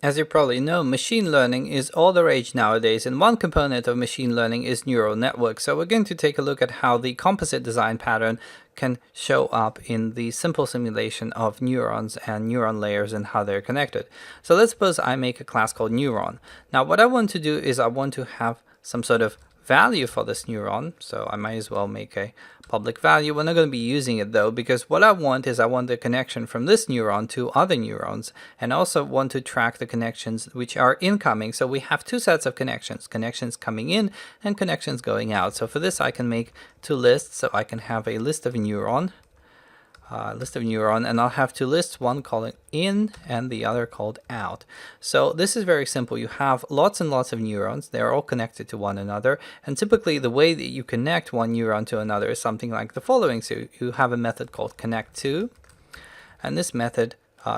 As you probably know, machine learning is all the rage nowadays, and one component of machine learning is neural networks. So we're going to take a look at how the composite design pattern can show up in the simple simulation of neurons and neuron layers and how they're connected. So let's suppose I make a class called neuron. Now what I want to do is I want to have some sort of value for this neuron, so I might as well make a public value. We're not going to be using it though, because what I want is I want the connection from this neuron to other neurons, and also want to track the connections which are incoming. So we have two sets of connections coming in and connections going out. So for this I can make two lists. So I can have a list of neuron, and I'll have two lists, one called in and the other called out. So this is very simple. You have lots and lots of neurons. They're all connected to one another, and typically the way that you connect one neuron to another is something like the following. So you have a method called connect2, and this method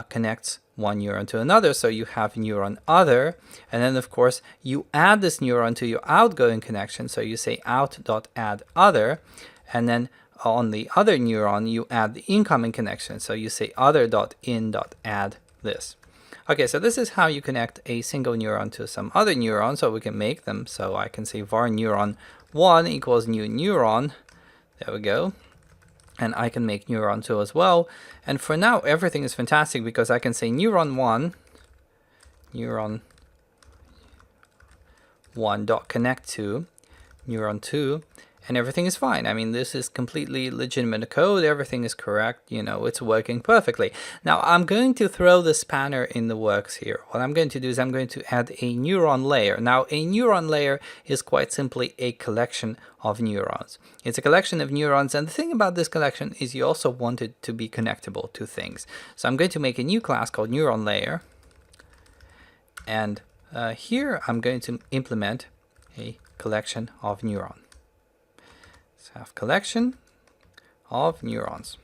connects one neuron to another. So you have neuron other, and then of course you add this neuron to your outgoing connection. So you say out.add other, and then on the other neuron you add the incoming connection. So you say other.in.add this. Okay, so this is how you connect a single neuron to some other neuron. So we can make them. So I can say var neuron 1 equals new neuron. There we go. And I can make neuron 2 as well. And for now everything is fantastic, because I can say neuron 1 dot connect to neuron 2, and everything is fine. I mean, this is completely legitimate code. Everything is correct. You know, it's working perfectly. Now, I'm going to throw the spanner in the works here. What I'm going to do is I'm going to add a neuron layer. Now, a neuron layer is quite simply a collection of neurons. It's a collection of neurons, and the thing about this collection is you also want it to be connectable to things. So I'm going to make a new class called neuron layer, and here I'm going to implement a collection of neurons. Have collection of neurons.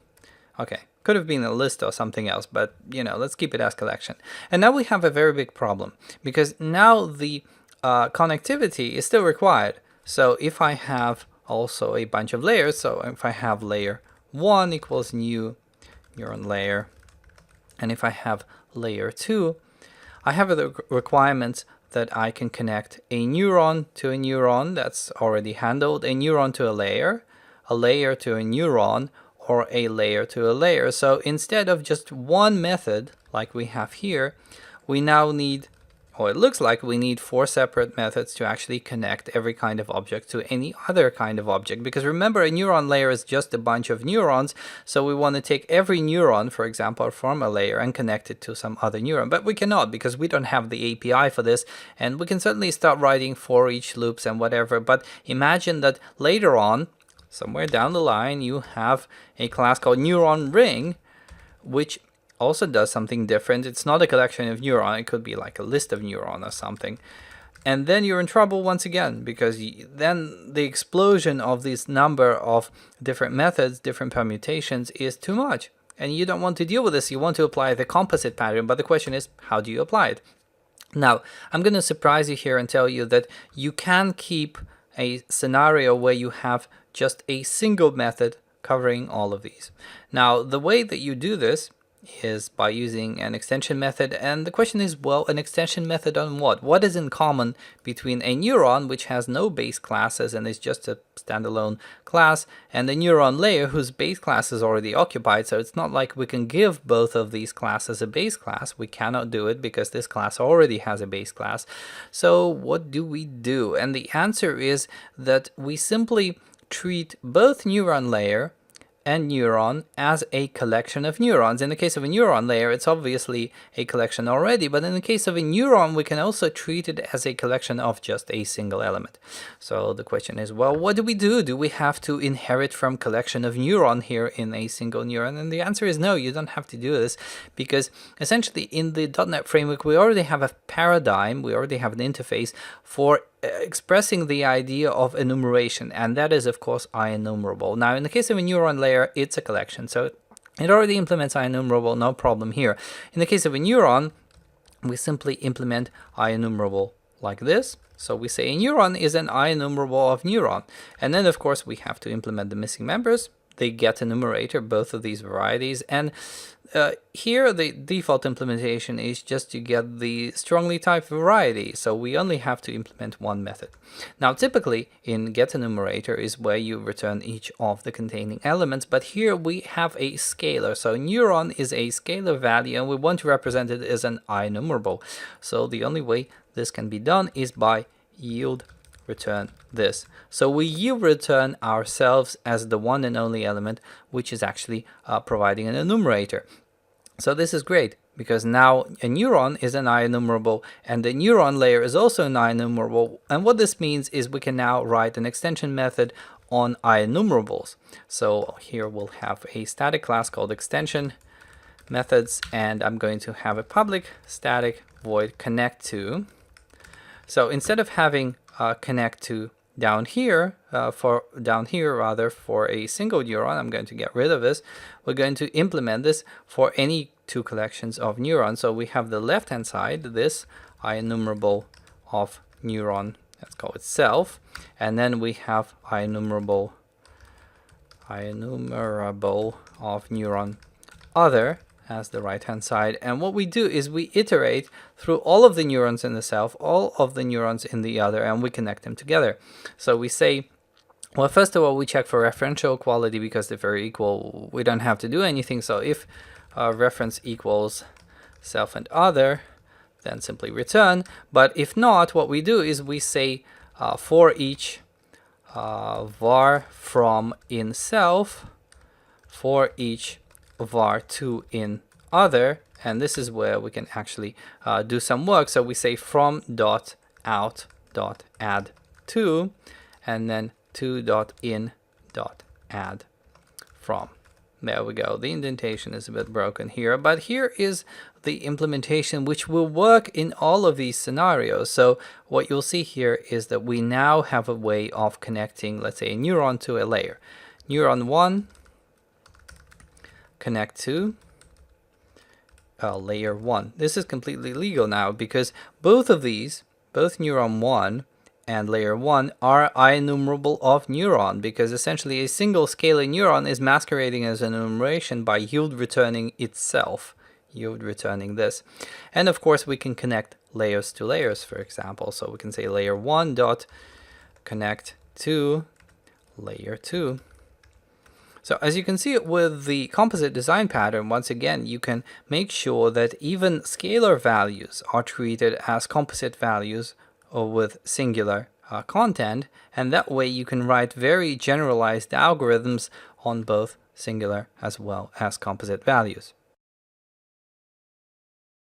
Okay, could have been a list or something else, but you know, let's keep it as collection. And now we have a very big problem, because now the connectivity is still required. So if I have also a bunch of layers, so if I have layer 1 equals new neuron layer, and if I have layer 2, I have the requirements that I can connect a neuron to a neuron. That's already handled, a neuron to a layer to a neuron, or a layer to a layer. So instead of just one method like we have here, we now need, or it looks like we need 4 separate methods to actually connect every kind of object to any other kind of object. Because remember, a neuron layer is just a bunch of neurons, so we want to take every neuron, for example, from a layer and connect it to some other neuron. But we cannot, because we don't have the API for this, and we can certainly start writing for each loops and whatever. But imagine that later on, somewhere down the line, you have a class called neuron ring, which also does something different. It's not a collection of neurons. It could be like a list of neurons or something. And then you're in trouble once again, because then the explosion of this number of different methods, different permutations, is too much. And you don't want to deal with this. You want to apply the composite pattern, but the question is, how do you apply it? Now, I'm going to surprise you here and tell you that you can keep a scenario where you have just a single method covering all of these. Now, the way that you do this is by using an extension method, and the question is, well, an extension method on what? What is in common between a neuron, which has no base classes and is just a standalone class, and the neuron layer, whose base class is already occupied? So it's not like we can give both of these classes a base class. We cannot do it because this class already has a base class. So what do we do? And the answer is that we simply treat both neuron layer and neuron as a collection of neurons. In the case of a neuron layer, it's obviously a collection already, but in the case of a neuron, we can also treat it as a collection of just a single element. So the question is, well, what do we do? Do we have to inherit from collection of neuron here in a single neuron? And the answer is no, you don't have to do this, because essentially in the .NET framework, we already have a paradigm, we already have an interface for expressing the idea of enumeration, and that is of course IEnumerable. Now in the case of a neuron layer, it's a collection, so it already implements IEnumerable, no problem here. In the case of a neuron, we simply implement IEnumerable like this. So we say a neuron is an IEnumerable of neuron, and then of course we have to implement the missing members. They get a numerator, both of these varieties, and Here the default implementation is just to get the strongly typed variety, so we only have to implement one method. Now typically in getEnumerator is where you return each of the containing elements, but here we have a scalar. So neuron is a scalar value and we want to represent it as an IEnumerable. So the only way this can be done is by yield return this. So we yield return ourselves as the one and only element which is actually providing an enumerator. So this is great because now a neuron is an IEnumerable and the neuron layer is also an IEnumerable, and what this means is we can now write an extension method on IEnumerables. So here we'll have a static class called extension methods, and I'm going to have a public static void connect to. So instead of having connect to down here, for a single neuron, I'm going to get rid of this. We're going to implement this for any two collections of neurons. So we have the left hand side, this IEnumerable of neuron, let's call it self, and then we have IEnumerable of neuron other as the right hand side. And what we do is we iterate through all of the neurons in the self, all of the neurons in the other, and we connect them together. So we say, well, first of all, we check for referential equality because if they're equal, we don't have to do anything. So if reference equals self and other, then simply return. But if not, what we do is we say for each var from in self, for each var2 in other, and this is where we can actually do some work. So we say from dot out dot add 2, and then 2 dot in dot add from. There we go. The indentation is a bit broken here, but here is the implementation which will work in all of these scenarios. So what you'll see here is that we now have a way of connecting, let's say, a neuron to a layer. Neuron 1 connect to layer 1. This is completely legal now because both of these, both neuron 1 and layer 1, are IEnumerable of neuron, because essentially a single scalar neuron is masquerading as an enumeration by yield returning itself, yield returning this. And of course we can connect layers to layers, for example. So we can say layer 1 dot connect to layer 2. So as you can see with the composite design pattern, once again, you can make sure that even scalar values are treated as composite values or with singular content, and that way you can write very generalized algorithms on both singular as well as composite values.